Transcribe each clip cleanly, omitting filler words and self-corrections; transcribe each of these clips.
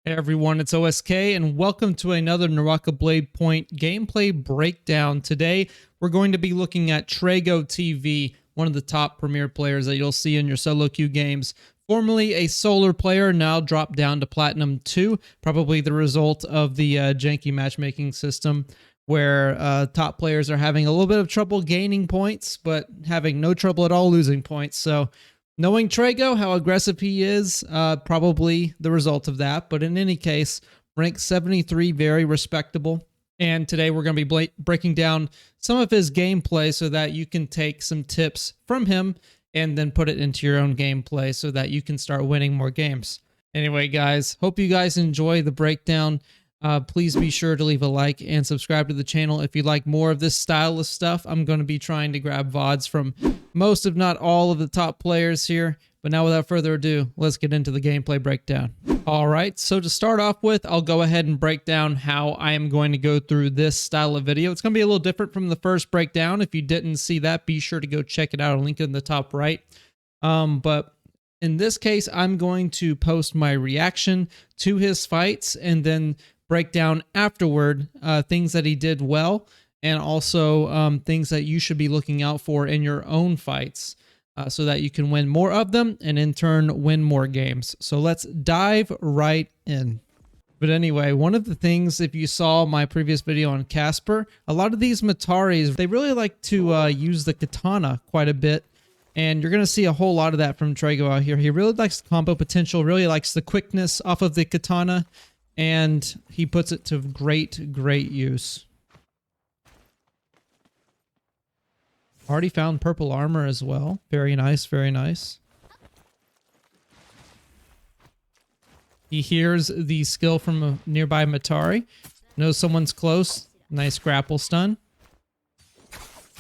Hey everyone, it's OSK and welcome to another Naraka Bladepoint gameplay breakdown. Today we're going to be looking at TreygoTV, one of the top premier players that you'll see in your solo queue games. Formerly a solar player, now dropped down to Platinum 2, probably the result of the janky matchmaking system where top players are having a little bit of trouble gaining points, but having no trouble at all losing points. So knowing Treygo, how aggressive he is, probably the result of that. But in any case, rank 73, very respectable. And today we're going to be breaking down some of his gameplay so that you can take some tips from him and then put it into your own gameplay so that you can start winning more games. Anyway, guys, hope you guys enjoy the breakdown. Please be sure to leave a like and subscribe to the channel if you'd like more of this style of stuff. I'm going to be trying to grab VODs from most, if not all, of the top players here. But now without further ado, let's get into the gameplay breakdown. All right, so to start off with, I'll go ahead and break down how I am going to go through this style of video. It's going to be a little different from the first breakdown. If you didn't see that, be sure to go check it out. I'll link it in the top right. But in this case, I'm going to post my reaction to his fights and then break down afterward things that he did well and also things that you should be looking out for in your own fights so that you can win more of them and in turn win more games. So let's dive right in. But anyway, one of the things, if you saw my previous video on Casper, a lot of these Mataris, they really like to use the katana quite a bit. And you're going to see a whole lot of that from Treygo out here. He really likes the combo potential, really likes the quickness off of the katana, and he puts it to great use. Already found purple armor as well. Very nice, very nice. He hears the skill from a nearby Matari. Knows someone's close. Nice grapple stun.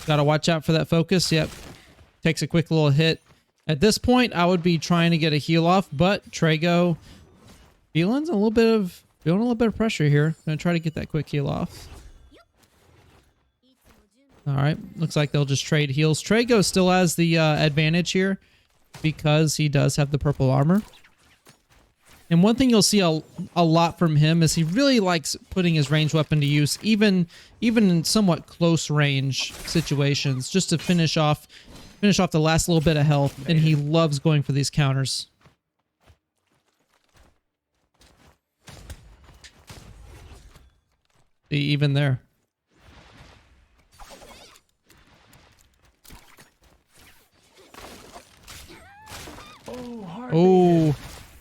Gotta watch out for that focus. Yep. Takes a quick little hit. At this point, I would be trying to get a heal off, but Treygo feeling a little bit of pressure here. Gonna try to get that quick heal off. All right, looks like they'll just trade heals. Treygo still has the advantage here because he does have the purple armor. And one thing you'll see a lot from him is he really likes putting his ranged weapon to use, even in somewhat close range situations, just to finish off the last little bit of health. And he loves going for these counters. See, even there.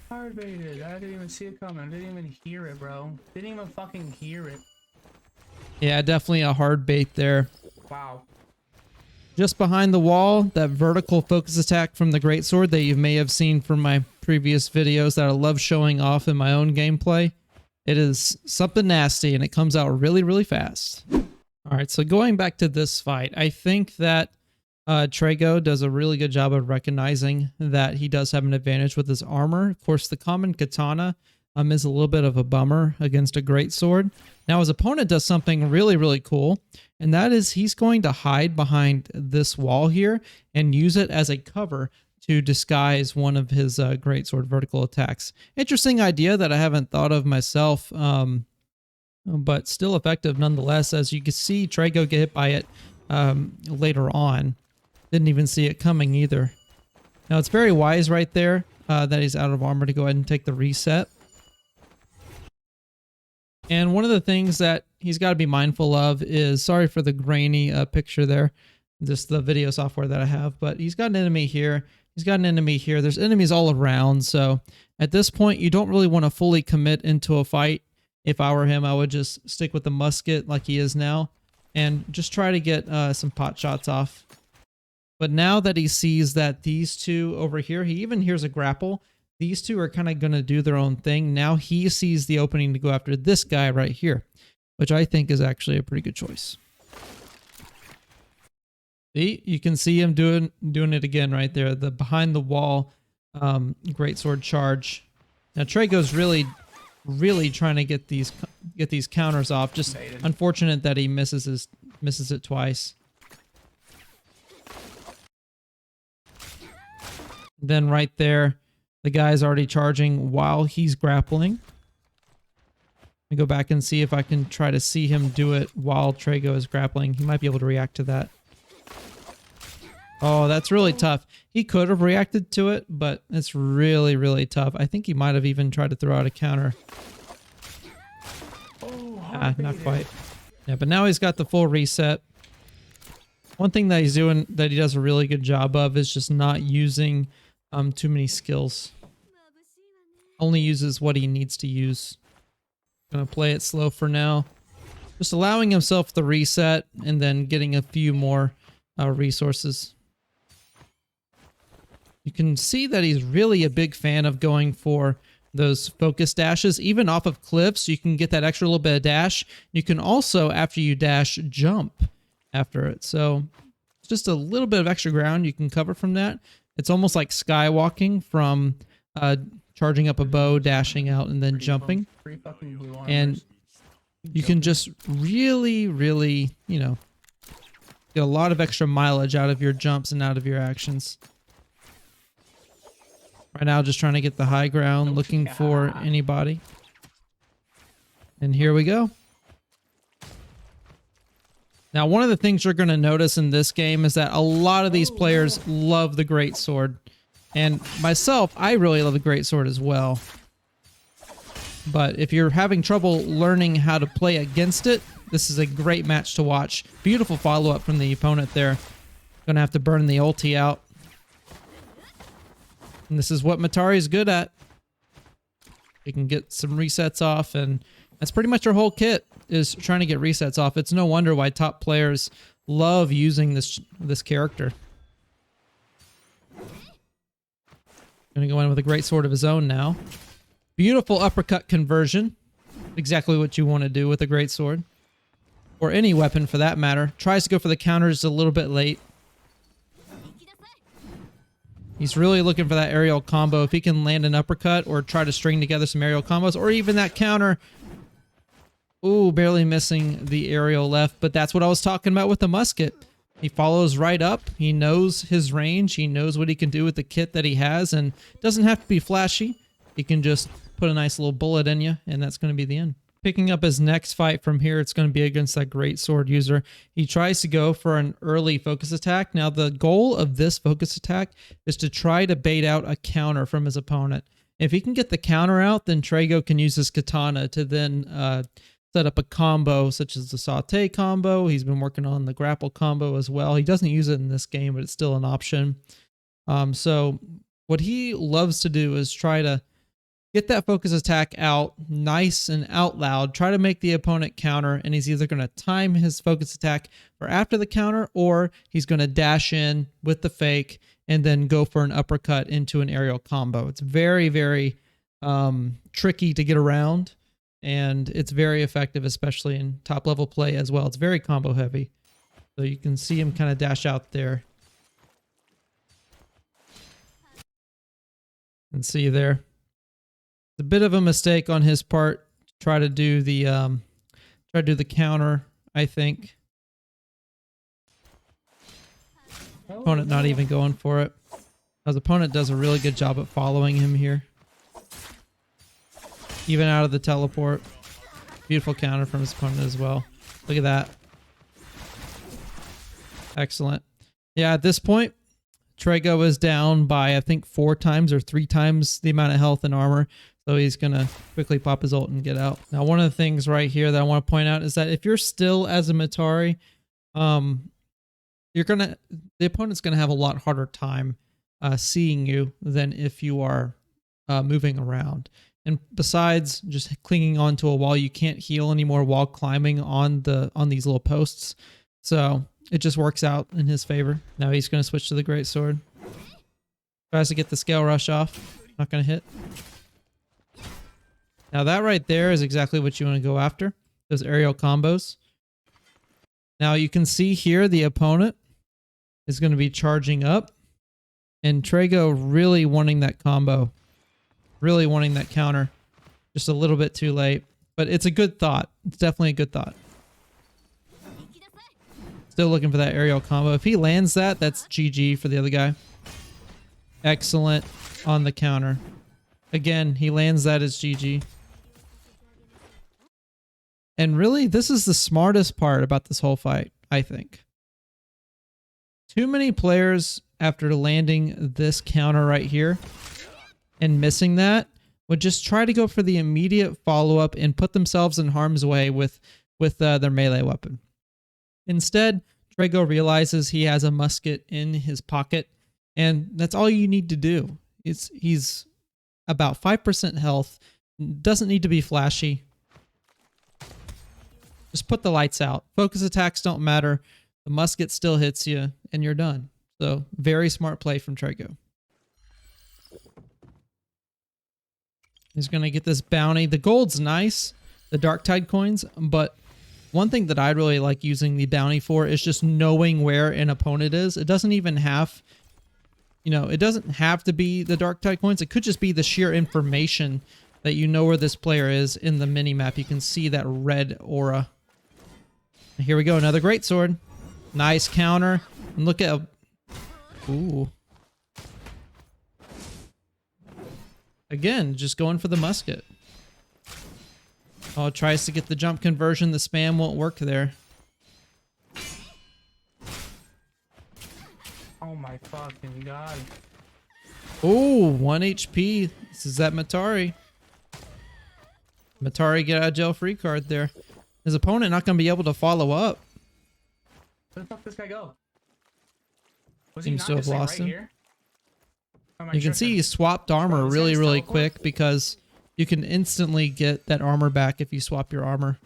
Hard baited. I didn't even see it coming. I didn't even hear it, bro. Didn't even fucking hear it. Yeah, definitely a hard bait there. Wow. Just behind the wall, that vertical focus attack from the greatsword that you may have seen from my previous videos that I love showing off in my own gameplay. It is something nasty and it comes out really fast. All right, so going back to this fight, I think that Treygo does a really good job of recognizing that he does have an advantage with his armor. Of course, the common katana is a little bit of a bummer against a greatsword. Now, his opponent does something really cool, and that is he's going to hide behind this wall here and use it as a cover to disguise one of his greatsword vertical attacks. Interesting idea that I haven't thought of myself, but still effective nonetheless. As you can see, Treygo get hit by it later on. Didn't even see it coming either. Now, it's very wise right there that he's out of armor to go ahead and take the reset. And one of the things that he's got to be mindful of is, sorry for the grainy picture there, just the video software that I have, but he's got an enemy here. He's got an enemy here. There's enemies all around. So at this point, you don't really want to fully commit into a fight. If I were him, I would just stick with the musket like he is now and just try to get some pot shots off. But now that he sees that these two over here, he even hears a grapple. These two are kind of going to do their own thing. Now he sees the opening to go after this guy right here, which I think is actually a pretty good choice. See, you can see him doing it again right there. The behind the wall greatsword charge. Now Treygo's really trying to get these counters off. Just unfortunate that he misses it twice. Then right there, the guy's already charging while he's grappling. Let me go back and see if I can try to see him do it while Treygo is grappling. He might be able to react to that. Oh, that's really tough. He could have reacted to it, but it's really, really tough. I think he might have even tried to throw out a counter. Not quite. Yeah, but now he's got the full reset. One thing that he's doing that he does a really good job of is just not using too many skills. Only uses what he needs to use. Gonna play it slow for now. Just allowing himself the reset and then getting a few more resources. You can see that he's really a big fan of going for those focus dashes, even off of cliffs. You can get that extra little bit of dash. You can also, after you dash, jump after it. So it's just a little bit of extra ground you can cover from that. It's almost like skywalking from charging up a bow, dashing out, and then jumping. And you can just really, really, you know, get a lot of extra mileage out of your jumps and out of your actions. Right now, just trying to get the high ground, looking for anybody. And here we go. Now, one of the things you're going to notice in this game is that a lot of these players love the greatsword. And myself, I really love the greatsword as well. But if you're having trouble learning how to play against it, this is a great match to watch. Beautiful follow-up from the opponent there. Gonna have to burn the ulti out. And this is what MATARI is good at. You can get some resets off, and that's pretty much her whole kit, is trying to get resets off. It's no wonder why top players love using this character. Gonna go in with a great sword of his own now. Beautiful uppercut conversion. Exactly what you want to do with a great sword. Or any weapon for that matter. Tries to go for the counters a little bit late. He's really looking for that aerial combo. If he can land an uppercut or try to string together some aerial combos, or even that counter. Ooh, barely missing the aerial left, but that's what I was talking about with the musket. He follows right up. He knows his range. He knows what he can do with the kit that he has, and doesn't have to be flashy. He can just put a nice little bullet in you, and that's going to be the end. Picking up his next fight from here, it's going to be against that great sword user. He tries to go for an early focus attack. Now, the goal of this focus attack is to try to bait out a counter from his opponent. If he can get the counter out, then Treygo can use his katana to then set up a combo such as the saute combo. He's been working on the grapple combo as well. He doesn't use it in this game, but it's still an option. So what he loves to do is try to get that focus attack out nice and out loud. Try to make the opponent counter, and he's either going to time his focus attack for after the counter, or he's going to dash in with the fake and then go for an uppercut into an aerial combo. It's very, very tricky to get around, and it's very effective, especially in top level play as well. It's very combo heavy. So you can see him kind of dash out there. And see there. It's a bit of a mistake on his part to try to do the counter, I think. Opponent not even going for it. His opponent does a really good job at following him here. Even out of the teleport. Beautiful counter from his opponent as well. Look at that. Excellent. Yeah, at this point, Treygo is down by, I think, 4 times or 3 times the amount of health and armor. So he's going to quickly pop his ult and get out. Now, one of the things right here that I want to point out is that if you're still as a MATARI, the opponent's going to have a lot harder time seeing you than if you are moving around. And besides just clinging onto a wall, you can't heal anymore while climbing on these little posts. So it just works out in his favor. Now he's going to switch to the greatsword. Tries to get the scale rush off. Not going to hit. Now that right there is exactly what you want to go after. Those aerial combos. Now you can see here the opponent is going to be charging up. And Treygo really wanting that combo. Really wanting that counter. Just a little bit too late. But it's a good thought. It's definitely a good thought. Still looking for that aerial combo. If he lands that, that's GG for the other guy. Excellent on the counter. Again, he lands that as GG. And really, this is the smartest part about this whole fight, I think. Too many players, after landing this counter right here and missing that, would just try to go for the immediate follow-up and put themselves in harm's way with their melee weapon. Instead, Treygo realizes he has a musket in his pocket, and that's all you need to do. He's about 5% health, doesn't need to be flashy. Just put the lights out. Focus attacks don't matter. The musket still hits you, and you're done. So, very smart play from Treygo. He's going to get this bounty. The gold's nice, the Darktide coins, but one thing that I really like using the bounty for is just knowing where an opponent is. It doesn't even have, it doesn't have to be the Darktide coins. It could just be the sheer information that you know where this player is in the mini-map. You can see that red aura. Here we go, another greatsword. Nice counter. And look at... Ooh. Again, just going for the musket. Oh, it tries to get the jump conversion. The spam won't work there. Oh my fucking god. Oh, 1 HP. This is that MATARI. MATARI get out of jail free card there. His opponent not going to be able to follow up. Where the fuck did this guy go? Was Seems he to not have just like lost right him. here? Or am I You can see tripping? he swapped armor Oh, this really, guy's really teleport? quick because you can instantly get that armor back if you swap your armor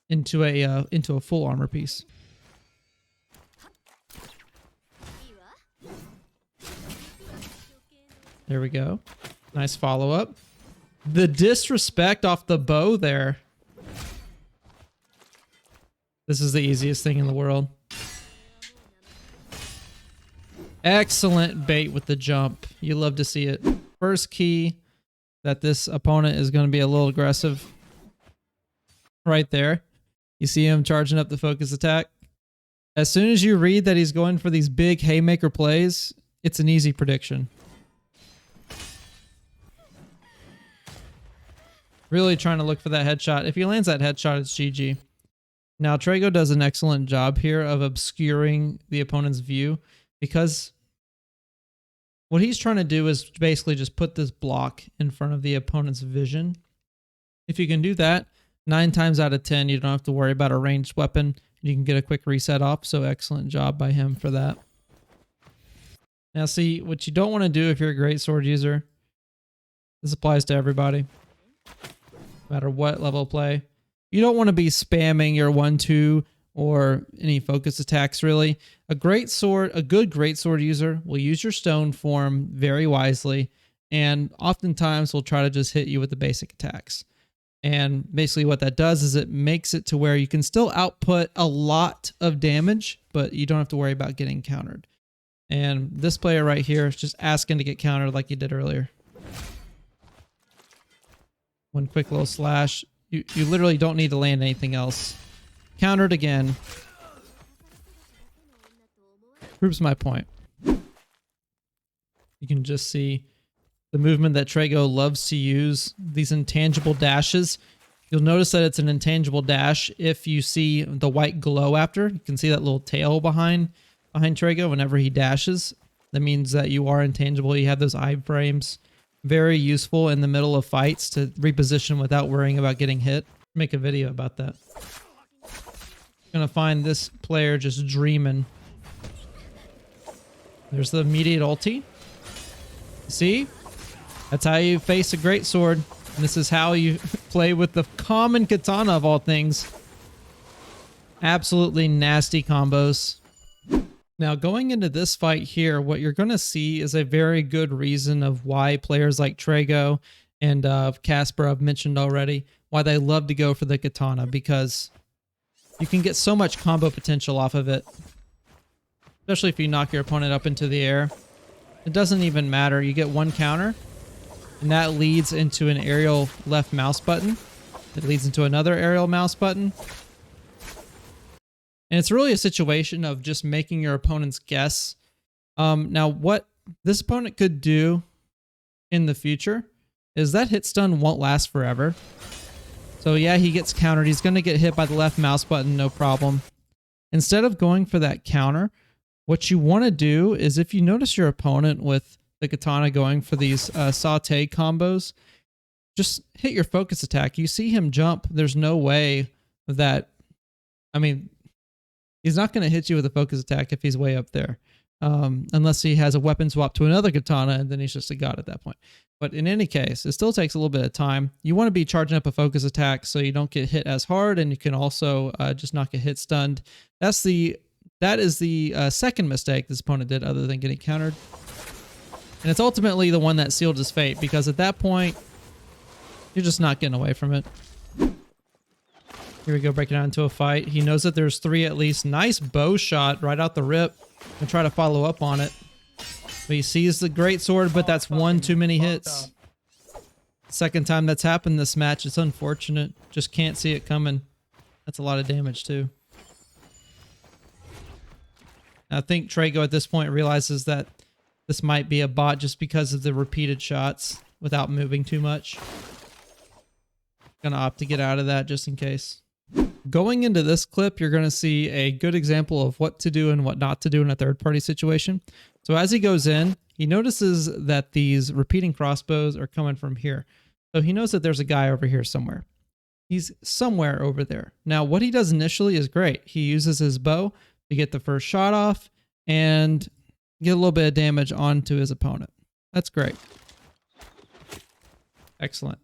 into a full armor piece. There we go. Nice follow up. The disrespect off the bow there. This is the easiest thing in the world. Excellent bait with the jump. You love to see it. First key that this opponent is going to be a little aggressive. Right there. You see him charging up the focus attack. As soon as you read that he's going for these big haymaker plays, it's an easy prediction. Really trying to look for that headshot. If he lands that headshot, it's GG. Now, Treygo does an excellent job here of obscuring the opponent's view because what he's trying to do is basically just put this block in front of the opponent's vision. If you can do that, 9 times out of 10, you don't have to worry about a ranged weapon. You can get a quick reset off, so excellent job by him for that. Now, see, what you don't want to do if you're a great sword user, this applies to everybody, no matter what level of play. You don't want to be spamming your 1-2 or any focus attacks, really. A good greatsword user will use your stone form very wisely, and oftentimes will try to just hit you with the basic attacks. And basically what that does is it makes it to where you can still output a lot of damage, but you don't have to worry about getting countered. And this player right here is just asking to get countered like he did earlier. One quick little slash. You literally don't need to land anything else. Countered again. Proves my point. You can just see the movement that Treygo loves to use, these intangible dashes. You'll notice that it's an intangible dash if you see the white glow after. You can see that little tail behind Treygo whenever he dashes. That means that you are intangible. You have those iframes. Very useful in the middle of fights to reposition without worrying about getting hit. Make a video about that. Gonna find this player just dreaming. There's the immediate ulti. See? That's how you face a greatsword. And this is how you play with the common katana of all things. Absolutely nasty combos. Now, going into this fight here, what you're going to see is a very good reason of why players like Treygo and Casper I've mentioned already, why they love to go for the katana, because you can get so much combo potential off of it, especially if you knock your opponent up into the air. It doesn't even matter. You get one counter, and that leads into an aerial left mouse button. It leads into another aerial mouse button. And it's really a situation of just making your opponent's guess. Now, what this opponent could do in the future is that hit stun won't last forever. So yeah, he gets countered. He's going to get hit by the left mouse button, no problem. Instead of going for that counter, what you want to do is, if you notice your opponent with the katana going for these saute combos, just hit your focus attack. You see him jump. There's no way that, I mean, he's not going to hit you with a focus attack if he's way up there. Unless he has a weapon swap to another katana, and then he's just a god at that point. But in any case, it still takes a little bit of time. You want to be charging up a focus attack so you don't get hit as hard, and you can also just not get hit stunned. That is the second mistake this opponent did, other than getting countered. And it's ultimately the one that sealed his fate, because at that point, you're just not getting away from it. Here we go, breaking out into a fight. He knows that there's 3 at least. Nice bow shot right out the rip. And try to follow up on it. But he sees the greatsword, but that's one too many hits. Second time that's happened this match. It's unfortunate. Just can't see it coming. That's a lot of damage too. I think Treygo at this point realizes that this might be a bot just because of the repeated shots without moving too much. Gonna opt to get out of that just in case. Going into this clip, you're going to see a good example of what to do and what not to do in a third-party situation. So as he goes in, he notices that these repeating crossbows are coming from here. So he knows that there's a guy over here somewhere. He's somewhere over there. Now, what he does initially is great. He uses his bow to get the first shot off and get a little bit of damage onto his opponent. That's great. Excellent.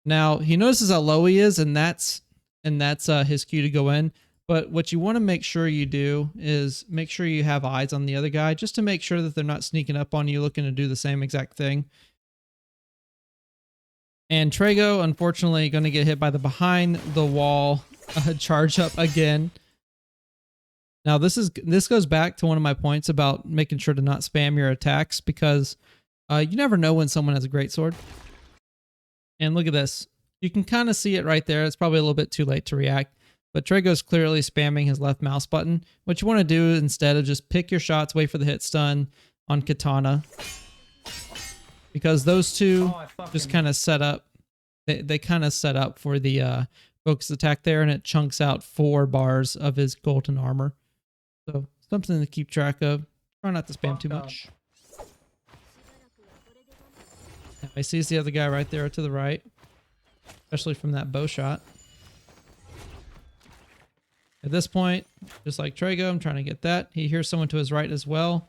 Now, he notices how low he is, and that's his cue to go in. But what you want to make sure you do is make sure you have eyes on the other guy, just to make sure that they're not sneaking up on you looking to do the same exact thing. And Treygo, unfortunately, going to get hit by the behind the wall charge up again. Now this goes back to one of my points about making sure to not spam your attacks, because you never know when someone has a greatsword. And look at this. You can kind of see it right there. It's probably a little bit too late to react, but Treygo's clearly spamming his left mouse button. What you want to do instead of just pick your shots, wait for the hit stun on katana, because those two just kind of set up. They kind of set up for the focus attack there, and it chunks out 4 bars of his golden armor. So something to keep track of. Try not to spam too much. Now he sees the other guy right there to the right, especially from that bow shot. At this point, just like Treygo, I'm trying to get that. He hears someone to his right as well.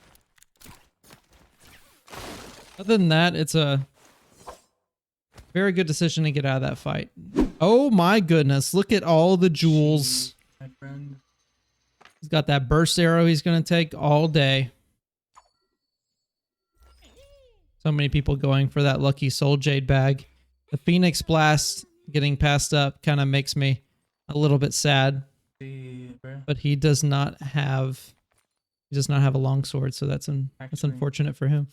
Other than that, it's a very good decision to get out of that fight. Oh my goodness, look at all the jewels. My friend. He's got that burst arrow he's going to take all day. So many people going for that lucky soul jade bag. The Phoenix Blast getting passed up kind of makes me a little bit sad. But he does not have a long sword, so that's unfortunate for him.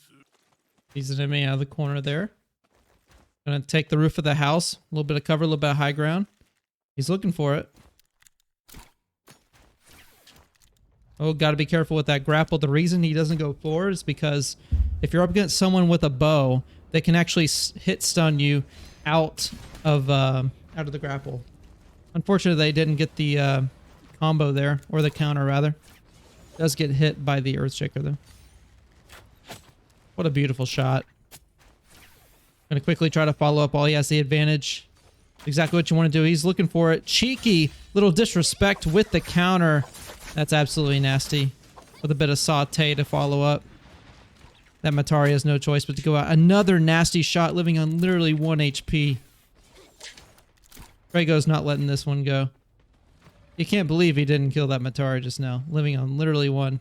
He's an enemy out of the corner there. Gonna take the roof of the house. A little bit of cover, a little bit of high ground. He's looking for it. Oh, gotta be careful with that grapple. The reason he doesn't go forward is because if you're up against someone with a bow, they can actually hit stun you out of the grapple. Unfortunately, they didn't get the combo there, or the counter rather. Does get hit by the Earthshaker though. What a beautiful shot. Gonna quickly try to follow up while he has the advantage. Exactly what you want to do. He's looking for it. Cheeky little disrespect with the counter. That's absolutely nasty. With a bit of saute to follow up. That Matari has no choice but to go out. Another nasty shot, living on literally 1 HP. Treygo's not letting this one go. You can't believe he didn't kill that Matari just now, living on literally 1.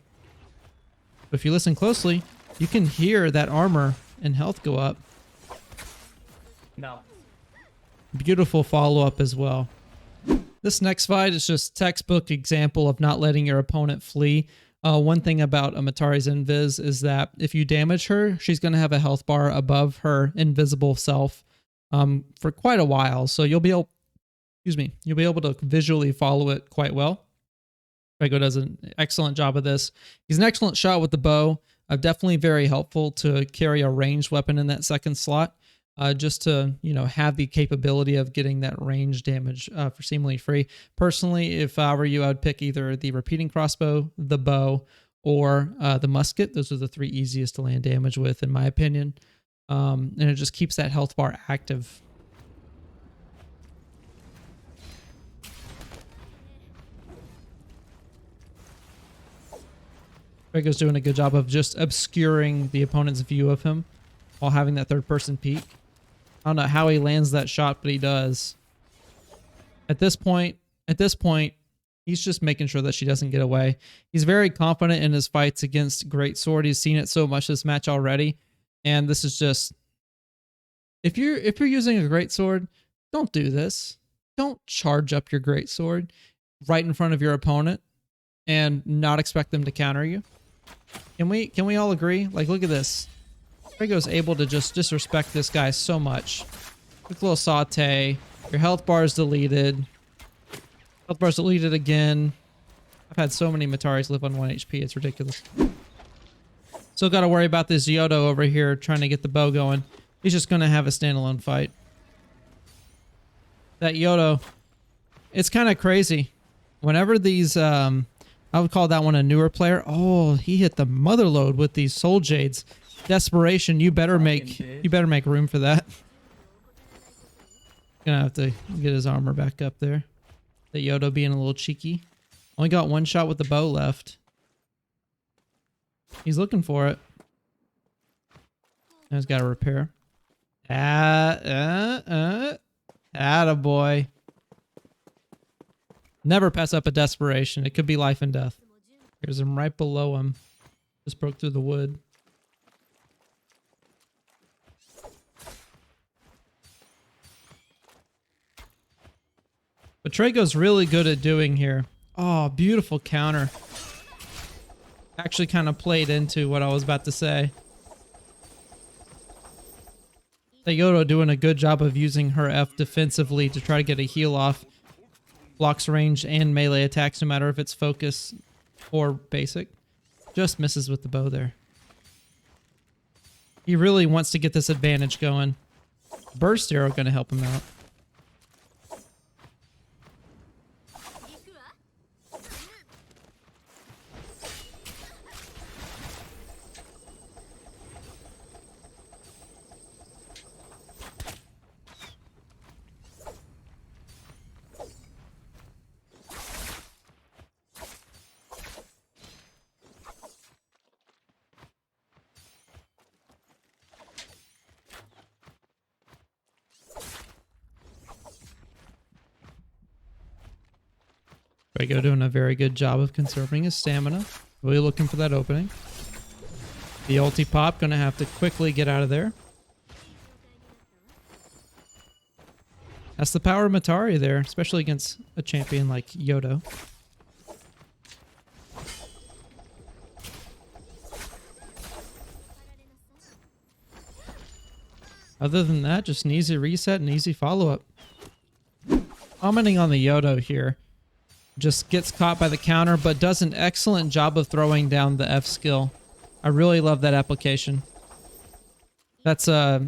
But if you listen closely, you can hear that armor and health go up. No. Beautiful follow-up as well. This next fight is just textbook example of not letting your opponent flee. One thing about Matari's invis is that if you damage her, she's going to have a health bar above her invisible self for quite a while. So you'll be able to visually follow it quite well. Treygo does an excellent job of this. He's an excellent shot with the bow. Definitely very helpful to carry a ranged weapon in that second slot. just to, you know, have the capability of getting that range damage for seemingly free. Personally, if I were you, I would pick either the repeating crossbow, the bow, or the musket. Those are the three easiest to land damage with, in my opinion. And it just keeps that health bar active. Treygo's doing a good job of just obscuring the opponent's view of him while having that third person peek. I don't know how he lands that shot, but he does. At this point, he's just making sure that she doesn't get away. He's very confident in his fights against Greatsword. He's seen it so much this match already. And this is just, if you're using a Greatsword, don't do this. Don't charge up your Greatsword right in front of your opponent and not expect them to counter you. Can we all agree? Like, look at this. Treygo's able to just disrespect this guy so much. Quick little saute. Your health bar is deleted. Health bar's deleted again. I've had so many Mataris live on 1 HP. It's ridiculous. Still got to worry about this Yodo over here trying to get the bow going. He's just going to have a standalone fight. That Yodo, it's kind of crazy. Whenever these, I would call that one a newer player. Oh, he hit the mother load with these soul jades. Desperation, you better make room for that. Gonna have to get his armor back up there. The Yodo being a little cheeky. Only got one shot with the bow left. He's looking for it. Now he's got to repair. Attaboy. Never pass up a desperation. It could be life and death. Here's him right below him. Just broke through the wood. What Treygo's really good at doing here. Oh, beautiful counter. Actually kind of played into what I was about to say. Yodo doing a good job of using her F defensively to try to get a heal off. Blocks range and melee attacks no matter if it's focus or basic. Just misses with the bow there. He really wants to get this advantage going. Burst arrow going to help him out. Treygo doing a very good job of conserving his stamina. Really looking for that opening. The ulti pop gonna have to quickly get out of there. That's the power of Matari there, especially against a champion like Yodo. Other than that, just an easy reset and easy follow-up. Commenting on the Yodo here. Just gets caught by the counter, but does an excellent job of throwing down the F skill. I really love that application. That's a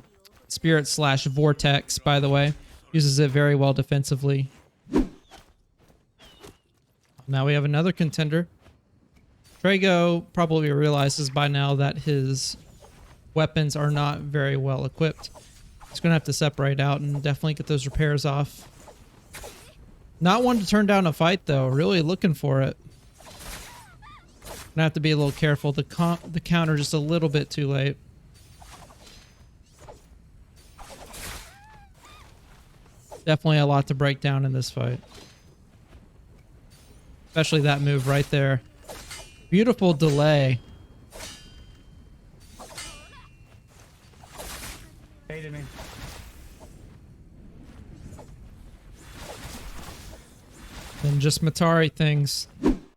Spirit / Vortex, by the way. Uses it very well defensively. Now we have another contender. Treygo probably realizes by now that his weapons are not very well equipped. He's going to have to separate out and definitely get those repairs off. Not one to turn down a fight, though. Really looking for it. Gonna have to be a little careful. The counter just a little bit too late. Definitely a lot to break down in this fight. Especially that move right there. Beautiful delay. Hated me. And just Matari things.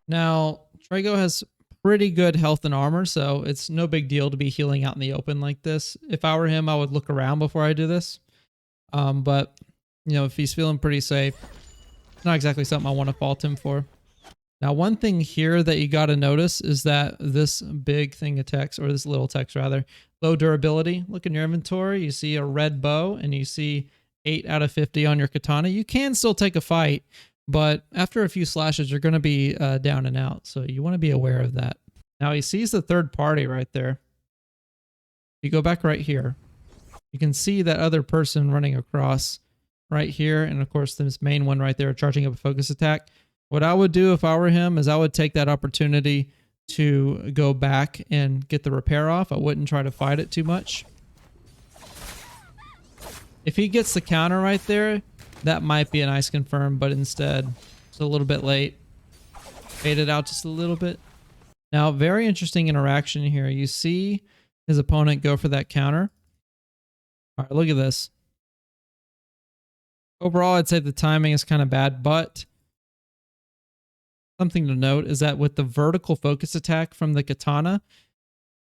Now, Treygo has pretty good health and armor, so it's no big deal to be healing out in the open like this. If I were him, I would look around before I do this. But, you know, if he's feeling pretty safe, not exactly something I want to fault him for. Now, one thing here that you got to notice is that this big thing of text, or this little text rather, low durability. Look in your inventory, you see a red bow and you see 8 out of 50 on your katana. You can still take a fight, but after a few slashes, you're going to be down and out. So you want to be aware of that. Now he sees the third party right there. You go back right here. You can see that other person running across right here. And of course, this main one right there charging up a focus attack. What I would do if I were him is I would take that opportunity to go back and get the repair off. I wouldn't try to fight it too much. If he gets the counter right there, that might be a nice confirm, but instead it's a little bit late. Fade it out just a little bit. Now, very interesting interaction here. You see his opponent go for that counter. All right, look at this. Overall, I'd say the timing is kind of bad, but something to note is that with the vertical focus attack from the katana,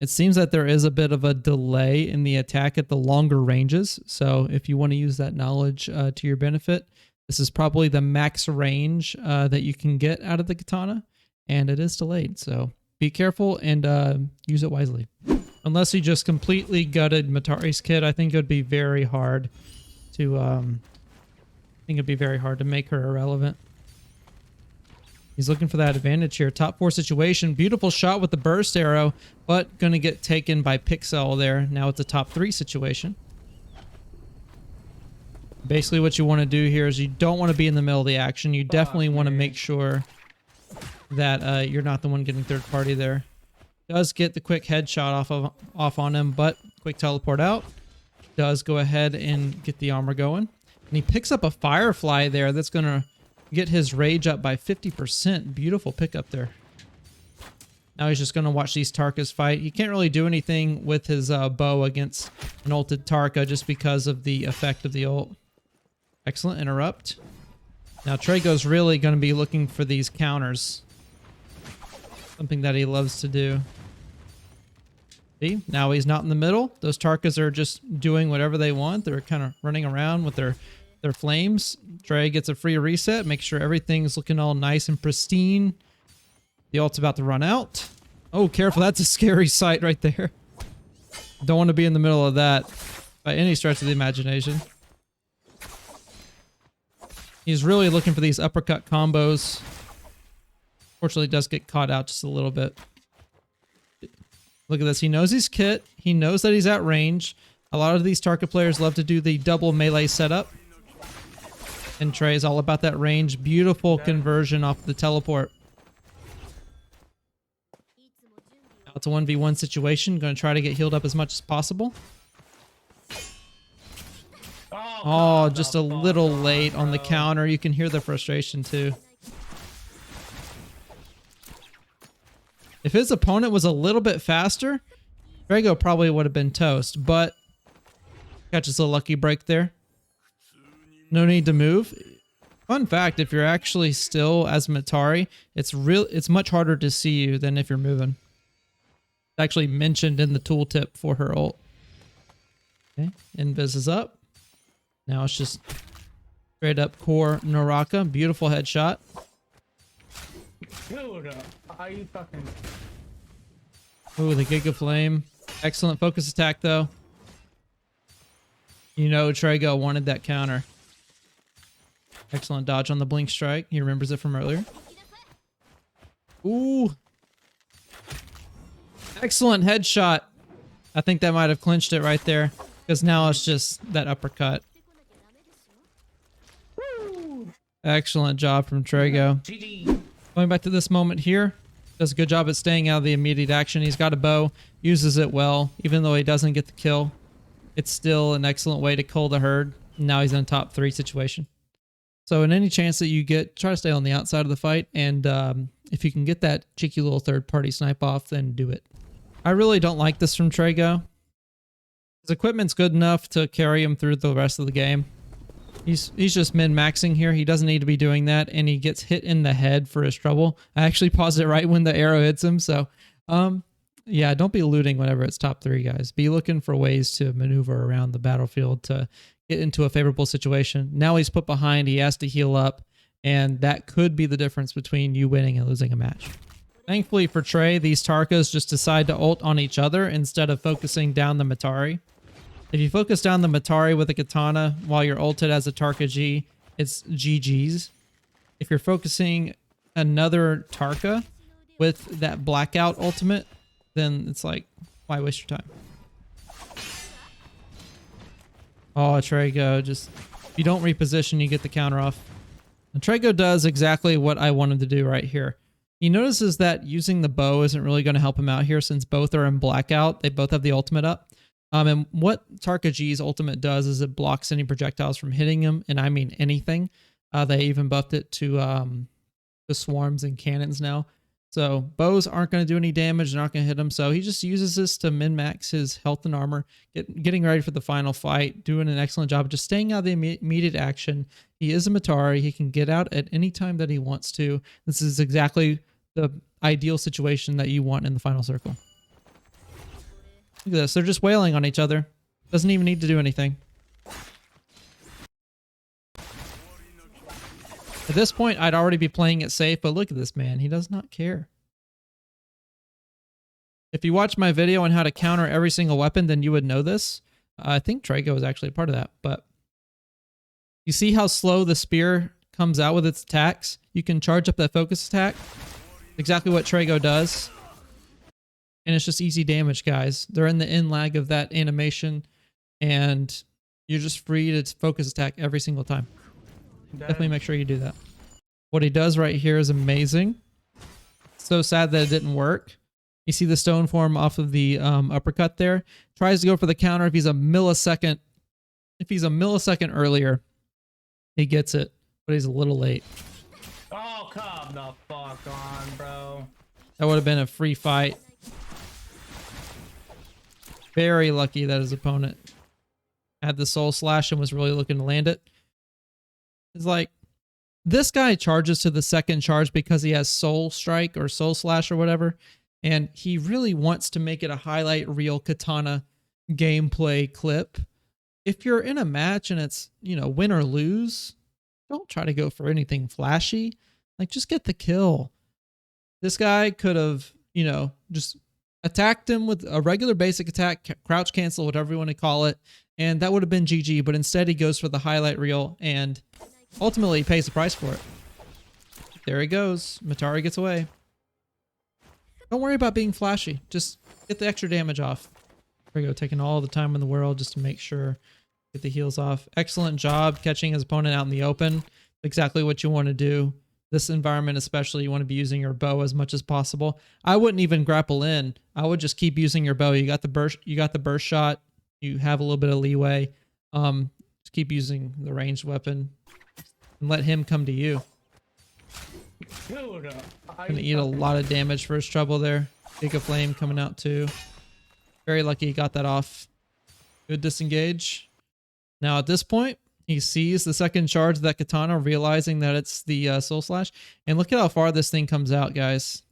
it seems that there is a bit of a delay in the attack at the longer ranges. So if you want to use that knowledge to your benefit, this is probably the max range that you can get out of the katana, and it is delayed. So be careful and use it wisely. Unless you just completely gutted Matari's kit, I think it would be very hard to make her irrelevant. He's looking for that advantage here. Top 4 situation. Beautiful shot with the burst arrow, but going to get taken by Pixel there. Now it's a top 3 situation. Basically what you want to do here is you don't want to be in the middle of the action. You definitely want to make sure that you're not the one getting third party there. Does get the quick headshot off on him, but quick teleport out. Does go ahead and get the armor going. And he picks up a firefly there that's going to get his rage up by 50%. Beautiful pickup there. Now he's just going to watch these Tarkas fight. He can't really do anything with his bow against an ulted Tarka just because of the effect of the ult. Excellent interrupt. Now Treygo's really going to be looking for these counters. Something that he loves to do. See, now he's not in the middle. Those Tarkas are just doing whatever they want. They're kind of running around with their flames. Trey gets a free reset. Make sure everything's looking all nice and pristine. The ult's about to run out. Oh, careful. That's a scary sight right there. Don't want to be in the middle of that by any stretch of the imagination. He's really looking for these uppercut combos. Fortunately, does get caught out just a little bit. Look at this. He knows his kit. He knows that he's at range. A lot of these Tarka players love to do the double melee setup. And Trey is all about that range. Beautiful conversion off the teleport. Now it's a 1v1 situation. Going to try to get healed up as much as possible. Oh, just a little late on the counter. You can hear the frustration too. If his opponent was a little bit faster, Treygo probably would have been toast, but catches a lucky break there. No need to move. Fun fact, if you're actually still as Matari, it's much harder to see you than if you're moving. It's actually mentioned in the tooltip for her ult. Okay, invis is up. Now it's just straight up core Naraka. Beautiful headshot. Dude, how you fucking... Ooh, the Giga Flame. Excellent focus attack, though. You know Treygo wanted that counter. Excellent dodge on the blink strike. He remembers it from earlier. Ooh. Excellent headshot. I think that might have clinched it right there. Because now it's just that uppercut. Excellent job from Treygo. GG. Going back to this moment here. Does a good job at staying out of the immediate action. He's got a bow. Uses it well. Even though he doesn't get the kill. It's still an excellent way to cull the herd. Now he's in a top 3 situation. So in any chance that you get, try to stay on the outside of the fight. And if you can get that cheeky little third party snipe off, then do it. I really don't like this from Treygo. His equipment's good enough to carry him through the rest of the game. He's just min-maxing here. He doesn't need to be doing that, and he gets hit in the head for his trouble. I actually paused it right when the arrow hits him, so yeah, don't be looting whenever it's top 3, guys. Be looking for ways to maneuver around the battlefield to get into a favorable situation. Now he's put behind. He has to heal up, And that could be the difference between you winning and losing a match. Thankfully for Trey, these Tarkas just decide to ult on each other instead of focusing down the Matari. If you focus down the Matari with a katana while you're ulted as a Tarka G, it's GG's. If you're focusing another Tarka with that blackout ultimate, then it's like, why waste your time? Oh, Treygo, just, if you don't reposition, you get the counter off. And Treygo does exactly what I want him to do right here. He notices that using the bow isn't really going to help him out here since both are in blackout. They both have the ultimate up. And what Tarka G's ultimate does is it blocks any projectiles from hitting him, and I mean anything. They even buffed it to the swarms and cannons now. So bows aren't going to do any damage. They're not going to hit him. So he just uses this to min-max his health and armor, getting ready for the final fight, doing an excellent job, just staying out of the immediate action. He is a Matari. He can get out at any time that he wants to. This is exactly the ideal situation that you want in the final circle. Look at this. They're just wailing on each other. Doesn't even need to do anything. At this point, I'd already be playing it safe, but look at this man. He does not care. If you watch my video on how to counter every single weapon, then you would know this. I think Treygo is actually a part of that, but you see how slow the spear comes out with its attacks? You can charge up that focus attack. Exactly what Treygo does. And it's just easy damage, guys. They're in the in lag of that animation, and you're just free to focus attack every single time. Definitely make sure you do that. What he does right here is amazing. So sad that it didn't work. You see the stone form off of the uppercut there. Tries to go for the counter. If he's a millisecond earlier, he gets it, but he's a little late. Oh, come the fuck on, bro. That would have been a free fight. Very lucky that his opponent had the soul slash and was really looking to land it. It's like, this guy charges to the second charge because he has soul strike or soul slash or whatever. And he really wants to make it a highlight reel katana gameplay clip. If you're in a match and it's, you know, win or lose, don't try to go for anything flashy. Like, just get the kill. This guy could have, you know, just attacked him with a regular basic attack, crouch cancel, whatever you want to call it, and that would have been GG. But instead he goes for the highlight reel and ultimately he pays the price for it. There he goes. Matari gets away. Don't worry about being flashy. Just get the extra damage off. There we go, taking all the time in the world just to make sure, get the heals off. Excellent job catching his opponent out in the open. Exactly what you want to do. This environment especially, you want to be using your bow as much as possible. I wouldn't even grapple in. I would just keep using your bow. You got the burst shot. You have a little bit of leeway. Just keep using the ranged weapon and let him come to you. Gonna eat a lot of damage for his trouble there. Giga Flame coming out too. Very lucky he got that off. Good disengage. Now at this point, he sees the second charge of that katana, realizing that it's the soul slash. And look at how far this thing comes out, guys.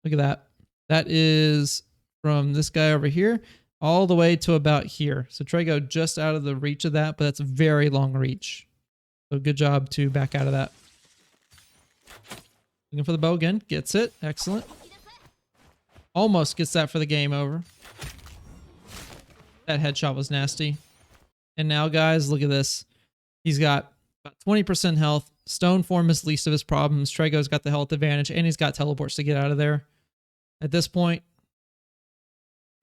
Look at that. That is from this guy over here all the way to about here. So Treygo just out of the reach of that, but that's a very long reach. So good job to back out of that. Looking for the bow again. Gets it. Excellent. Almost gets that for the game over. That headshot was nasty. And now, guys, look at this. He's got about 20% health. Stone form is least of his problems. Treygo's got the health advantage, and he's got teleports to get out of there. At this point,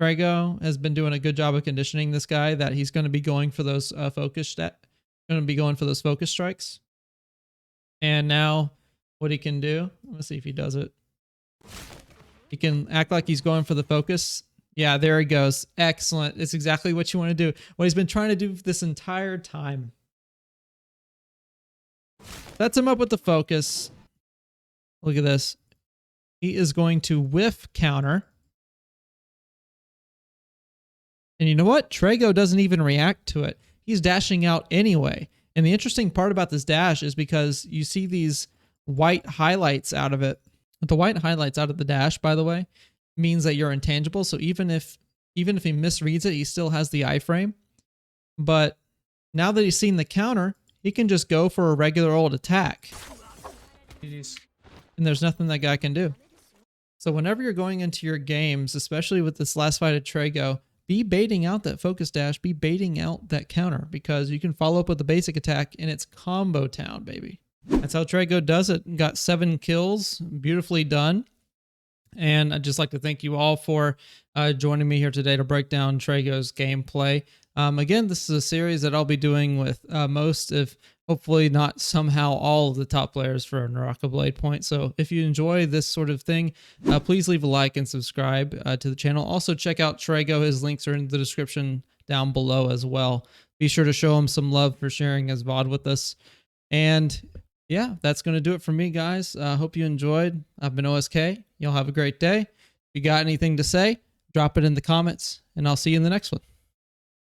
Treygo has been doing a good job of conditioning this guy that he's going to be going for those focus strikes. And now what he can do, let's see if he does it. He can act like he's going for the focus. Yeah, there he goes. Excellent. It's exactly what you want to do. What he's been trying to do this entire time. Sets him up with the focus. Look at this. He is going to whiff counter. And you know what? Treygo doesn't even react to it. He's dashing out anyway. And the interesting part about this dash is because you see these white highlights out of it. The white highlights out of the dash, by the way, means that you're intangible. So even if he misreads it, he still has the iframe. But now that he's seen the counter, he can just go for a regular old attack. GG's. And there's nothing that guy can do. So whenever you're going into your games, especially with this last fight at Treygo, be baiting out that focus dash, be baiting out that counter, because you can follow up with the basic attack and it's combo town, baby. That's how Treygo does it. Got 7 kills, beautifully done. And I'd just like to thank you all for joining me here today to break down Treygo's gameplay. Again, this is a series that I'll be doing with most, if hopefully not somehow all of the top players for Naraka Bladepoint. So if you enjoy this sort of thing, please leave a like and subscribe to the channel. Also check out Treygo. His links are in the description down below as well. Be sure to show him some love for sharing his VOD with us. And yeah, that's going to do it for me, guys. Hope you enjoyed. I've been OSK. Y'all have a great day. If you got anything to say, drop it in the comments, and I'll see you in the next one.